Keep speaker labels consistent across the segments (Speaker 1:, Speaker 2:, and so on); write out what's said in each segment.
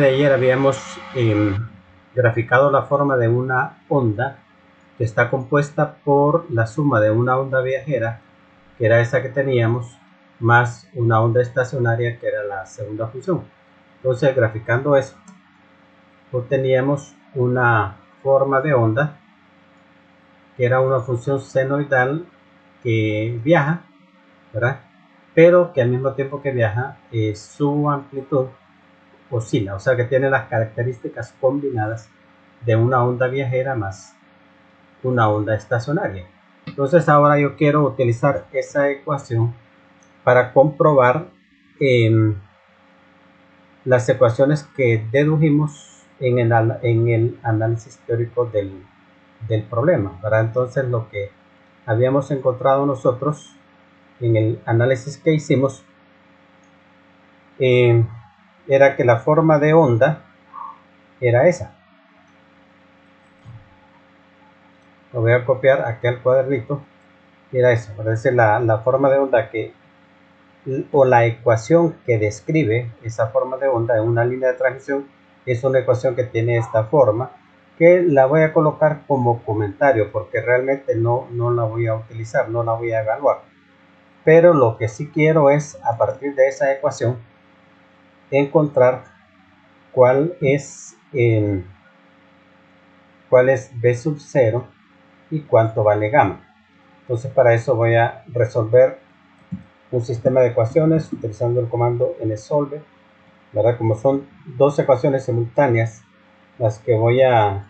Speaker 1: Ayer habíamos graficado la forma de una onda que está compuesta por la suma de una onda viajera, que era esa que teníamos, más una onda estacionaria, que era la segunda función. Entonces, graficando eso, obteníamos una forma de onda que era una función senoidal que viaja, ¿verdad? Pero que al mismo tiempo que viaja, su amplitud oscila, o sea que tiene las características combinadas de una onda viajera más una onda estacionaria. Entonces ahora yo quiero utilizar esa ecuación para comprobar las ecuaciones que dedujimos en el análisis teórico del problema. Para entonces lo que habíamos encontrado nosotros en el análisis que hicimos era que la forma de onda era esa. Lo voy a copiar aquí al cuadernito. Era eso, parece la forma de onda o la ecuación que describe esa forma de onda en una línea de transición. Es una ecuación que tiene esta forma, que la voy a colocar como comentario porque realmente no la voy a utilizar, no la voy a evaluar. Pero lo que sí quiero es, a partir de esa ecuación, encontrar cuál es B sub 0 y cuánto vale gamma. Entonces para eso voy a resolver un sistema de ecuaciones utilizando el comando nsolve, ¿verdad? Como son dos ecuaciones simultáneas las que voy a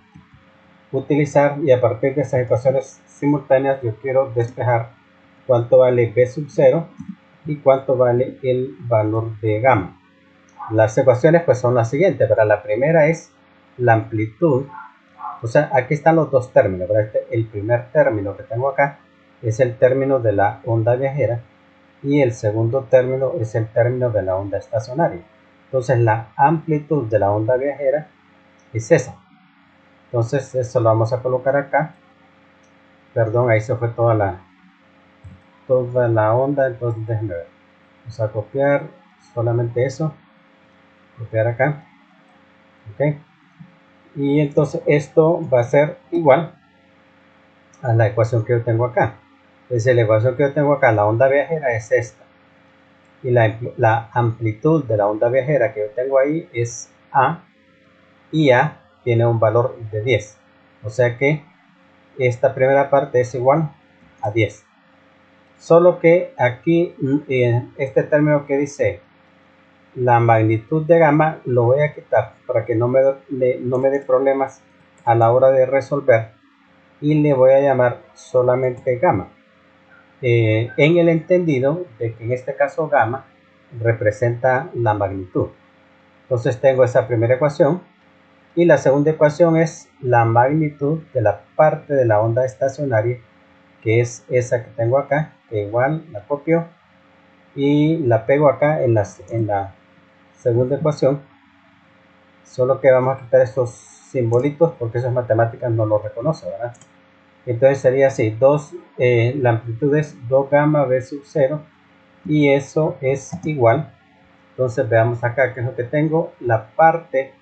Speaker 1: utilizar, y a partir de esas ecuaciones simultáneas yo quiero despejar cuánto vale B sub 0 y cuánto vale el valor de gamma. Las ecuaciones pues son las siguientes, ¿verdad? La primera es la amplitud, o sea, aquí están los dos términos, ¿verdad? El primer término que tengo acá es el término de la onda viajera y el segundo término es el término de la onda estacionaria. Entonces la amplitud de la onda viajera es esa. Entonces eso lo vamos a colocar acá. Perdón, ahí se fue toda la onda. Entonces déjenme ver. Vamos a copiar solamente eso. Copiar acá. Ok. Y entonces esto va a ser igual a la ecuación que yo tengo acá. Entonces la ecuación que yo tengo acá, la onda viajera es esta. Y la amplitud de la onda viajera que yo tengo ahí es A. Y A tiene un valor de 10. O sea que esta primera parte es igual a 10. Solo que aquí este término que dice la magnitud de gamma lo voy a quitar para que no me dé problemas a la hora de resolver, y le voy a llamar solamente gamma, en el entendido de que en este caso gamma representa la magnitud. Entonces tengo esa primera ecuación, y la segunda ecuación es la magnitud de la parte de la onda estacionaria, que es esa que tengo acá, que igual la copio y la pego acá en la segunda ecuación. Solo que vamos a quitar estos simbolitos porque esas matemáticas no lo reconoce, ¿verdad? Entonces sería así, la amplitud es 2 gamma B sub 0, y eso es igual. Entonces veamos acá qué es lo que tengo. La parte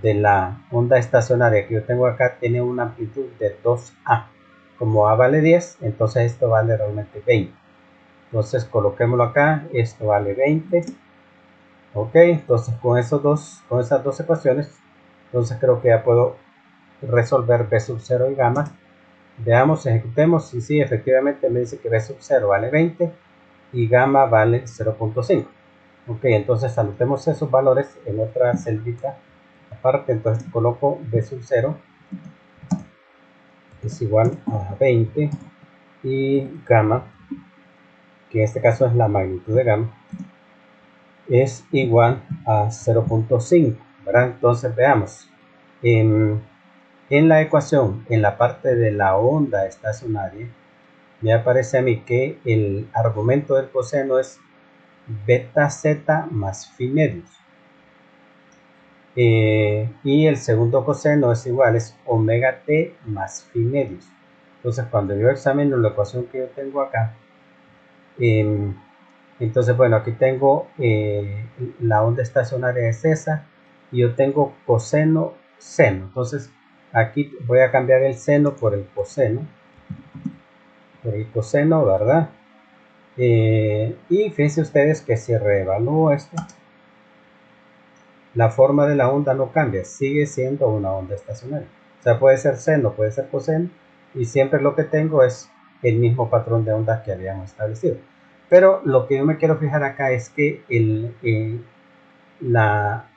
Speaker 1: de la onda estacionaria que yo tengo acá tiene una amplitud de 2A. Como A vale 10, entonces esto vale realmente 20. Entonces coloquémoslo acá, esto vale 20. Ok, entonces con esas dos ecuaciones, entonces creo que ya puedo resolver B sub 0 y gamma. Veamos, ejecutemos, y sí, efectivamente me dice que B sub 0 vale 20 y gamma vale 0.5. Ok, entonces anotemos esos valores en otra celda aparte. Entonces coloco B sub 0 es igual a 20 y gamma, que en este caso es la magnitud de gamma, es igual a 0.5, ¿verdad? Entonces veamos, en la ecuación, en la parte de la onda estacionaria, me aparece a mí que el argumento del coseno es beta z más phi medios, y el segundo coseno es igual, es omega t más phi medios. Entonces cuando yo examino la ecuación que yo tengo acá, entonces bueno, aquí tengo la onda estacionaria es esa, y yo tengo coseno, seno. Entonces aquí voy a cambiar el seno por el coseno, ¿verdad? Y fíjense ustedes que si reevalúo esto, la forma de la onda no cambia, sigue siendo una onda estacionaria. O sea, puede ser seno, puede ser coseno, y siempre lo que tengo es el mismo patrón de ondas que habíamos establecido. Pero lo que yo me quiero fijar acá es que la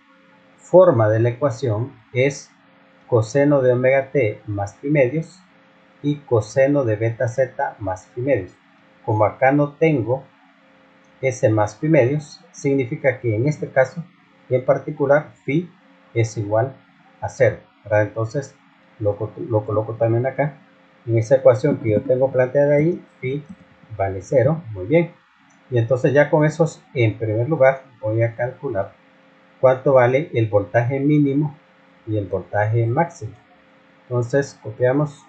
Speaker 1: forma de la ecuación es coseno de omega t más phi medios y coseno de beta z más phi medios. Como acá no tengo ese más phi medios, significa que en este caso en particular phi es igual a 0, ¿verdad? Entonces lo coloco también acá en esa ecuación que yo tengo planteada ahí. Phi vale 0, muy bien. Y entonces ya con esos, en primer lugar voy a calcular cuánto vale el voltaje mínimo y el voltaje máximo. Entonces copiamos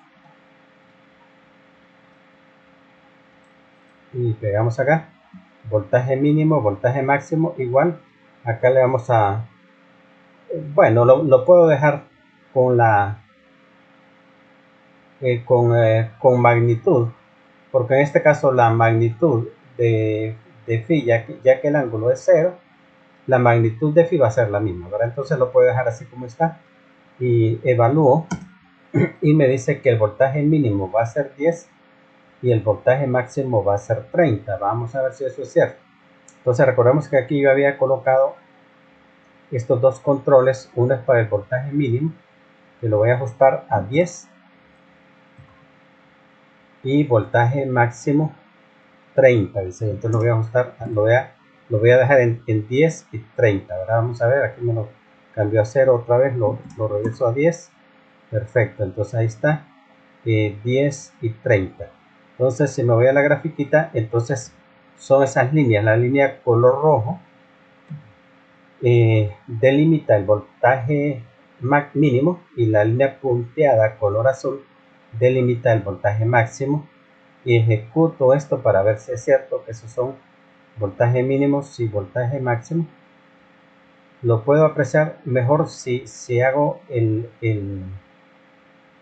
Speaker 1: y pegamos acá, voltaje mínimo, voltaje máximo igual. Acá le vamos a, bueno, lo puedo dejar con la con magnitud, porque en este caso la magnitud de phi, ya que el ángulo es 0, la magnitud de phi va a ser la misma, ¿verdad? Entonces lo puedo dejar así como está y evalúo y me dice que el voltaje mínimo va a ser 10 y el voltaje máximo va a ser 30. Vamos a ver si eso es cierto. Entonces recordemos que aquí yo había colocado estos dos controles. Uno es para el voltaje mínimo, que lo voy a ajustar a 10, y voltaje máximo 30, dice. Entonces lo voy a ajustar, lo voy a dejar en 10 y 30, ¿verdad? Vamos a ver, aquí me lo cambió a 0 otra vez, lo regreso a 10. Perfecto, entonces ahí está, 10 y 30. Entonces si me voy a la grafiquita, entonces son esas líneas. La línea color rojo delimita el voltaje mínimo y la línea punteada color azul delimita el voltaje máximo, y ejecuto esto para ver si es cierto que esos son voltaje mínimos y voltaje máximo. Lo puedo apreciar mejor si hago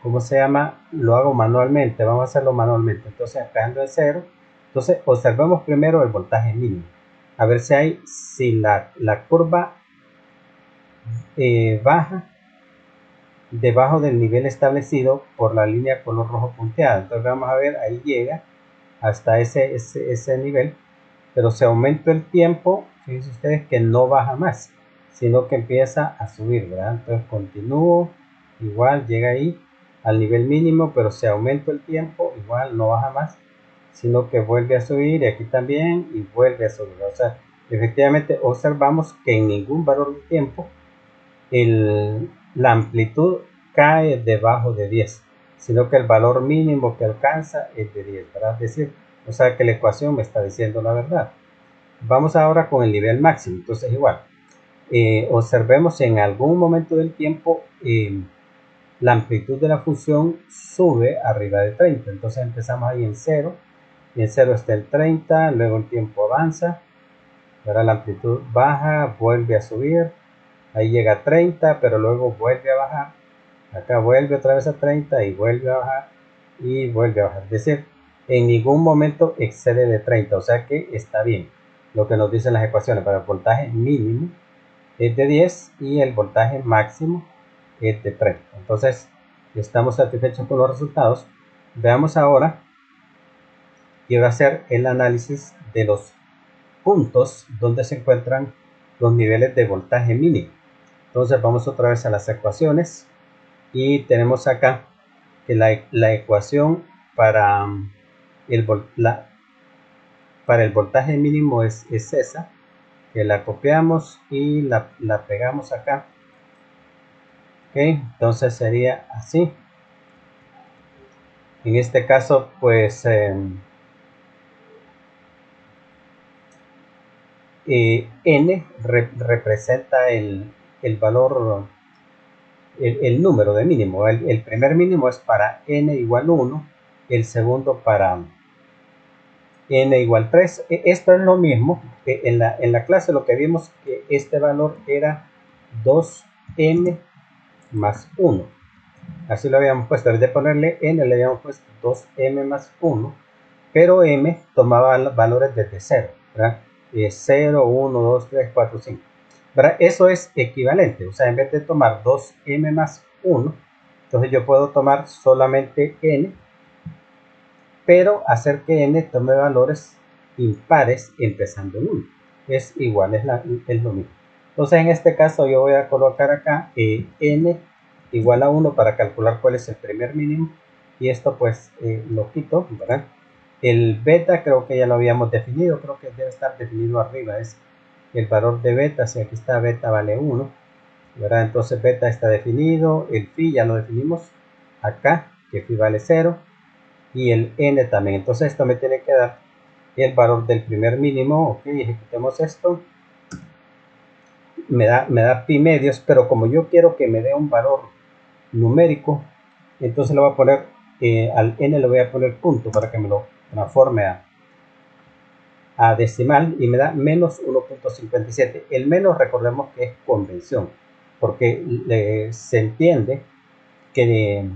Speaker 1: ¿cómo se llama? Lo hago manualmente. Vamos a hacerlo manualmente. Entonces acá ando en 0. Entonces observemos primero el voltaje mínimo, a ver si la curva baja debajo del nivel establecido por la línea color rojo punteada. Entonces vamos a ver, ahí llega hasta ese nivel, pero si aumento el tiempo, fíjense ustedes que no baja más, sino que empieza a subir, ¿verdad? Entonces continúo, igual llega ahí al nivel mínimo, pero si aumento el tiempo, igual no baja más, sino que vuelve a subir, y aquí también, y vuelve a subir. O sea, efectivamente observamos que en ningún valor de tiempo la amplitud cae debajo de 10, sino que el valor mínimo que alcanza es de 10, ¿verdad? Es decir, o sea que la ecuación me está diciendo la verdad. Vamos ahora con el nivel máximo. Entonces igual, observemos en algún momento del tiempo la amplitud de la función sube arriba de 30. Entonces empezamos ahí en 0, y en 0 está el 30, luego el tiempo avanza, ahora la amplitud baja, vuelve a subir, ahí llega a 30, pero luego vuelve a bajar, acá vuelve otra vez a 30 y vuelve a bajar y vuelve a bajar. Es decir, en ningún momento excede de 30, o sea que está bien lo que nos dicen las ecuaciones. Para el voltaje mínimo es de 10 y el voltaje máximo es de 30. Entonces estamos satisfechos con los resultados. Veamos ahora, quiero hacer el análisis de los puntos donde se encuentran los niveles de voltaje mínimo. Entonces vamos otra vez a las ecuaciones y tenemos acá que la ecuación para el voltaje mínimo es esa, que la copiamos y la pegamos acá. Ok, entonces sería así. En este caso pues n representa el valor, el número de mínimo. El primer mínimo es para n igual 1, el segundo para n igual 3. Esto es lo mismo que en la clase lo que vimos, que este valor era 2 n más 1. Así lo habíamos puesto. En vez de ponerle n, le habíamos puesto 2m más 1. Pero m tomaba valores desde 0, ¿verdad? 0, 1, 2, 3, 4, 5. ¿Verdad? Eso es equivalente. O sea, en vez de tomar 2m más 1, entonces yo puedo tomar solamente n, pero hacer que n tome valores impares empezando en 1. Es igual, es lo mismo. Entonces en este caso yo voy a colocar acá n igual a 1 para calcular cuál es el primer mínimo. Y esto pues lo quito, ¿verdad? El beta creo que ya lo habíamos definido, creo que debe estar definido arriba, es el valor de beta. Si aquí está, beta vale 1, ¿verdad? Entonces beta está definido, el phi ya lo definimos acá, que phi vale 0, y el n también. Entonces esto me tiene que dar el valor del primer mínimo. Ok, ejecutemos esto. Me da pi medios, pero como yo quiero que me dé un valor numérico, entonces le voy a poner, al n le voy a poner punto para que me lo transforme a decimal, y me da menos 1.57. El menos, recordemos que es convención, porque se entiende que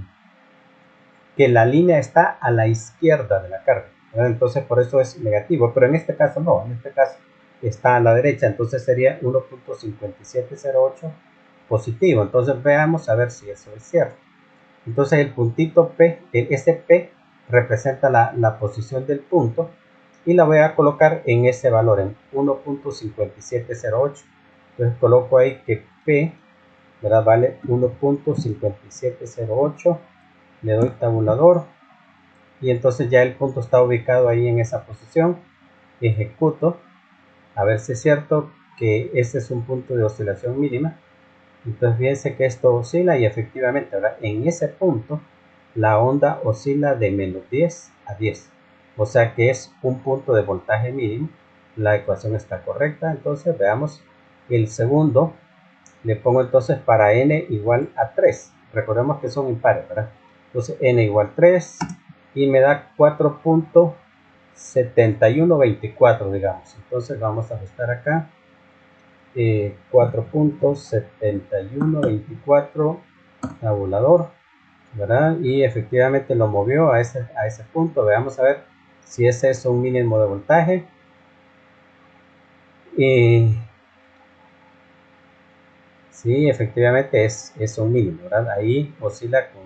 Speaker 1: la línea está a la izquierda de la carga, ¿verdad? Entonces por eso es negativo, pero en este caso no, en este caso está a la derecha, entonces sería 1.5708 positivo. Entonces veamos a ver si eso es cierto. Entonces el puntito P, ese P representa la posición del punto, y la voy a colocar en ese valor, en 1.5708. Entonces coloco ahí que P, ¿verdad?, vale 1.5708. Le doy tabulador, y entonces ya el punto está ubicado ahí en esa posición. Ejecuto a ver si es cierto que este es un punto de oscilación mínima. Entonces fíjense que esto oscila, y efectivamente, ¿verdad?, en ese punto la onda oscila de menos 10 a 10, o sea que es un punto de voltaje mínimo. La ecuación está correcta. Entonces veamos el segundo. Le pongo entonces para n igual a 3. Recordemos que son impares, ¿verdad? Entonces n igual 3, y me da 4.7124, digamos. Entonces vamos a ajustar acá, 4.7124, tabulador, ¿verdad? Y efectivamente lo movió a ese punto. Veamos a ver si ese es un mínimo de voltaje. Sí, efectivamente es un mínimo, ¿verdad? Ahí oscila con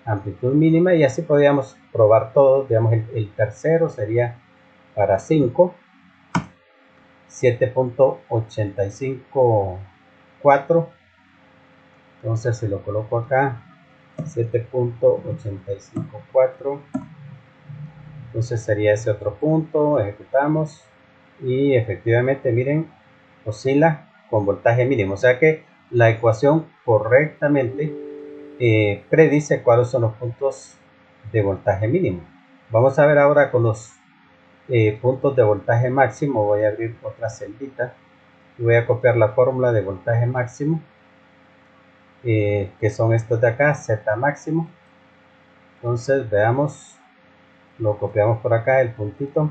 Speaker 1: amplitud mínima, y así podríamos probar todos. Digamos, el tercero sería para 5, 7.854. Entonces si lo coloco acá, 7.854, entonces sería ese otro punto. Ejecutamos, y efectivamente, miren, oscila con voltaje mínimo, o sea que la ecuación correctamente predice cuáles son los puntos de voltaje mínimo. Vamos a ver ahora con los puntos de voltaje máximo. Voy a abrir otra celdita y voy a copiar la fórmula de voltaje máximo, que son estos de acá, Z máximo. Entonces veamos, lo copiamos por acá, el puntito.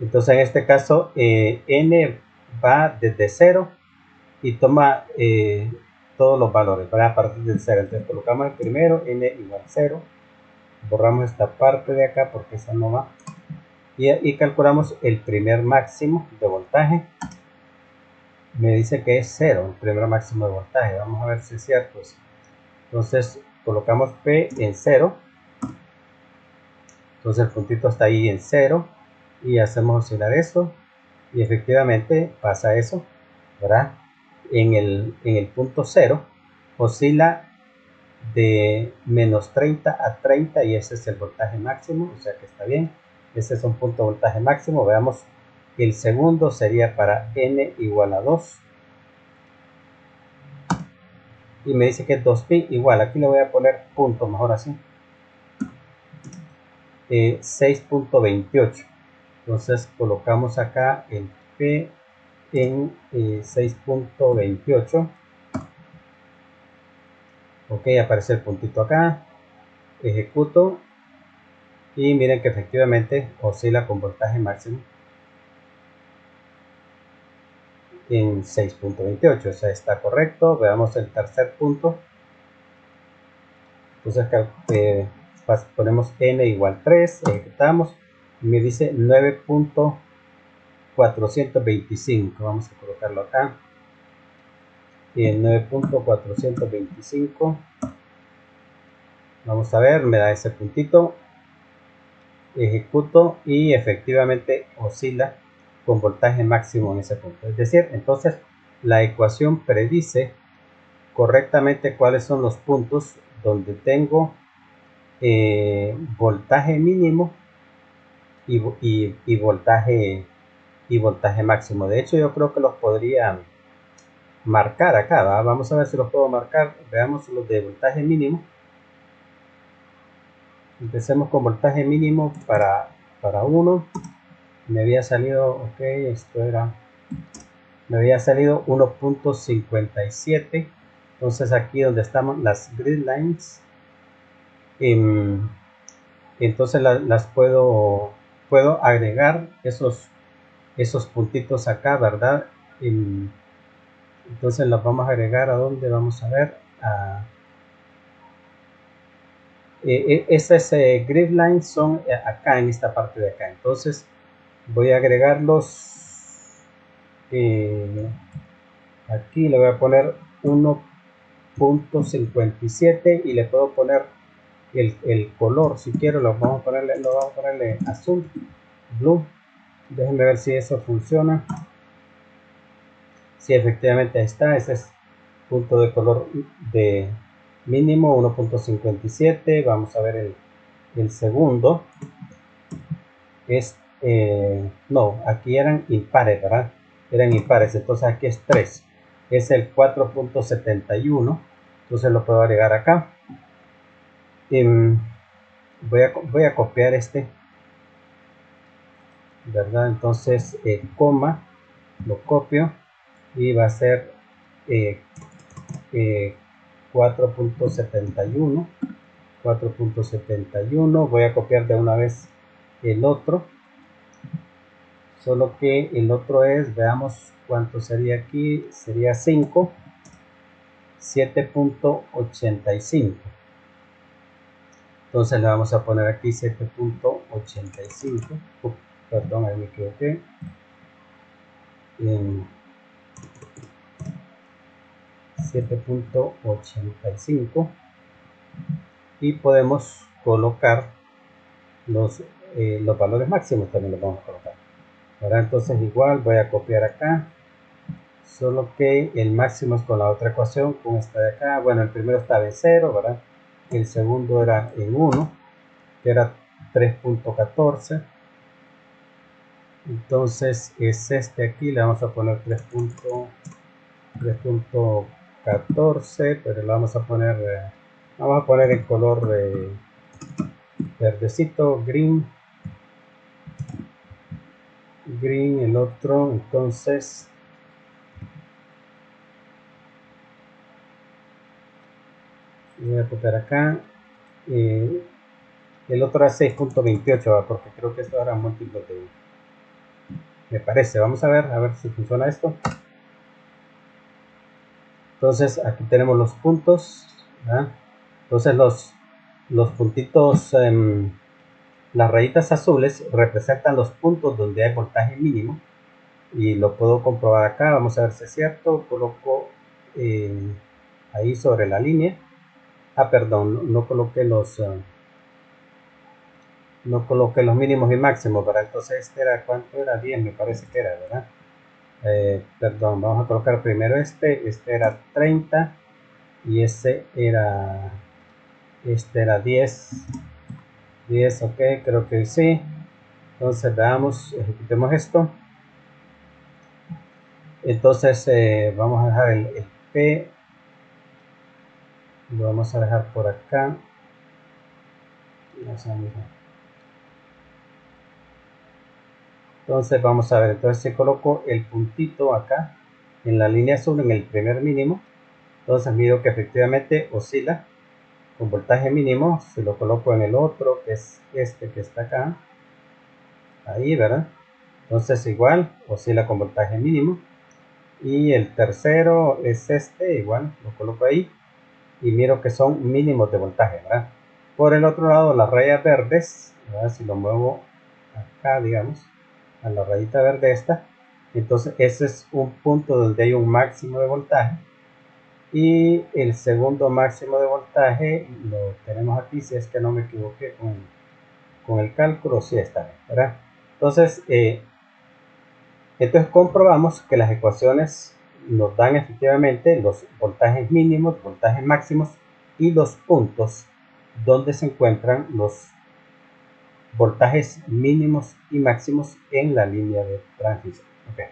Speaker 1: Entonces en este caso n va desde 0 y toma todos los valores, ¿verdad?, a partir del 0. Entonces colocamos el primero, n igual 0. Borramos esta parte de acá porque esa no va, y calculamos el primer máximo de voltaje. Me dice que es 0 el primer máximo de voltaje. Vamos a ver si es cierto eso. Entonces colocamos P en 0, entonces el puntito está ahí en 0, y hacemos oscilar eso, y efectivamente pasa eso, ¿verdad? En el punto 0 oscila de menos 30 a 30, y ese es el voltaje máximo, o sea que está bien. Ese es un punto de voltaje máximo. Veamos, el segundo sería para n igual a 2, y me dice que es 2pi igual, aquí le voy a poner punto, mejor así, 6.28. entonces colocamos acá el p en 6.28. ok, aparece el puntito acá. Ejecuto, y miren que efectivamente oscila con voltaje máximo. en 6.28, o sea, está correcto. Veamos el tercer punto. Entonces ponemos n igual 3, ejecutamos y me dice 9.425. Vamos a colocarlo acá. Y en 9.425, vamos a ver, me da ese puntito, ejecuto y efectivamente oscila con voltaje máximo en ese punto. Es decir, entonces la ecuación predice correctamente cuáles son los puntos donde tengo voltaje mínimo y voltaje máximo. De hecho, yo creo que los podría marcar acá, ¿va? Vamos a ver si los puedo marcar. Veamos los de voltaje mínimo. Empecemos con voltaje mínimo para 1. Me había salido, ok, esto era, me había salido 1.57. Entonces aquí donde estamos las grid lines, entonces las puedo agregar esos puntitos acá, ¿verdad? Entonces los vamos a agregar a donde, vamos a ver, esas grid lines son acá en esta parte de acá. Entonces voy a agregarlos aquí, le voy a poner 1.57 y le puedo poner el color, si quiero vamos a ponerle azul, blue. Déjenme ver si eso funciona. Si efectivamente está, ese es punto de color de mínimo 1.57. Vamos a ver el segundo. Es no, aquí eran impares, ¿verdad? Eran impares, entonces aquí es 3. Es el 4.71. Entonces lo puedo agregar acá. Voy a copiar este, ¿verdad? Entonces coma, lo copio y va a ser 4.71. 4.71. Voy a copiar de una vez el otro, solo que el otro es, veamos cuánto sería aquí, sería 5, 7.85. entonces le vamos a poner aquí 7.85. Perdón, ahí me equivoqué. 7.85 y podemos colocar los valores máximos, también los vamos a colocar. Ahora entonces igual voy a copiar acá, solo que el máximo es con la otra ecuación, con esta de acá. Bueno, el primero estaba en 0, ¿verdad? El segundo era en 1, que era 3.14. entonces es este aquí, le vamos a poner 3.14, pero le vamos a poner el color verdecito, green, el otro. Entonces voy a copiar acá, el otro era 6.28, porque creo que esto era múltiplo de, me parece. Vamos a ver si funciona esto. Entonces aquí tenemos los puntos, ¿verdad? Entonces los puntitos, las rayitas azules representan los puntos donde hay voltaje mínimo y lo puedo comprobar acá. Vamos a ver si es cierto. Coloco ahí sobre la línea. Perdón, no coloqué los mínimos y máximos, ¿verdad? Entonces este era, ¿cuánto era? 10 me parece que era, ¿verdad? Perdón, vamos a colocar primero este era 30 y este era 10, ok, creo que sí. Entonces veamos, ejecutemos esto. Entonces vamos a dejar el P, lo vamos a dejar por acá. Entonces vamos a ver, entonces si coloco el puntito acá en la línea azul en el primer mínimo, entonces miro que efectivamente oscila con voltaje mínimo. Si lo coloco en el otro, que es este que está acá, ahí, ¿verdad? Entonces igual oscila con voltaje mínimo. y el tercero es este, igual lo coloco ahí y miro que son mínimos de voltaje, ¿verdad? Por el otro lado, las rayas verdes, ¿verdad? Si lo muevo acá, digamos, a la rayita verde esta, entonces ese es un punto donde hay un máximo de voltaje, y el segundo máximo de voltaje lo tenemos aquí, si es que no me equivoqué con el cálculo, sí está bien, ¿verdad? Entonces comprobamos que las ecuaciones nos dan efectivamente los voltajes mínimos, voltajes máximos y los puntos donde se encuentran los voltajes mínimos y máximos en la línea de transmisión. Okay.